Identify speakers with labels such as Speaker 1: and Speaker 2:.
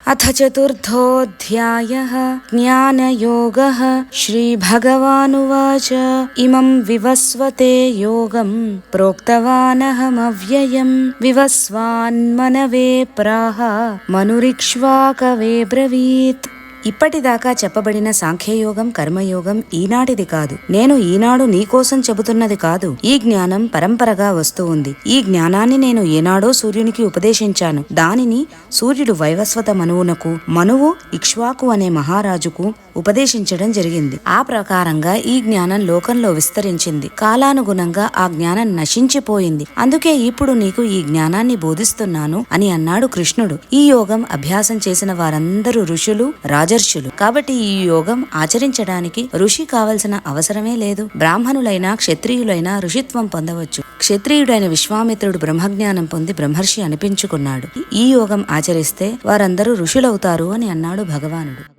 Speaker 1: అథ చతుర్థోऽధ్యాయః జ్ఞానయోగః. శ్రీభగవానువాచ ఇమం వివస్వతే యోగం ప్రోక్తవానహమవ్యయం వివస్వాన్మనవే ప్రాహ మనురిక్ష్వాకవే బ్రవీత్. ఇప్పటిదాకా చెప్పబడిన సాంఖ్యయోగం, కర్మయోగం ఈనాటిది కాదు. నేను ఈనాడు నీకోసం చెబుతున్నది కాదు. ఈ జ్ఞానం పరంపరగా వస్తూ ఉంది. ఈ జ్ఞానాన్ని నేను ఏనాడో సూర్యునికి ఉపదేశించాను. దానిని సూర్యుడు వైవస్వత మనువునకు, మనువు ఇక్ష్వాకు అనే మహారాజుకు ఉపదేశించడం జరిగింది. ఆ ప్రకారంగా ఈ జ్ఞానం లోకంలో విస్తరించింది. కాలానుగుణంగా ఆ జ్ఞానం నశించిపోయింది. అందుకే ఇప్పుడు నీకు ఈ జ్ఞానాన్ని బోధిస్తున్నాను అని అన్నాడు కృష్ణుడు. ఈ యోగం అభ్యాసం చేసిన వారందరూ ఋషులు, రాజర్షులు. కాబట్టి ఈ యోగం ఆచరించడానికి ఋషి కావలసిన అవసరమే లేదు. బ్రాహ్మణులైనా క్షత్రియులైనా ఋషిత్వం పొందవచ్చు. క్షత్రియుడైన విశ్వామిత్రుడు బ్రహ్మజ్ఞానం పొంది బ్రహ్మర్షి అనిపించుకున్నాడు. ఈ యోగం ఆచరిస్తే వారందరూ ఋషులవుతారు అని అన్నాడు భగవానుడు.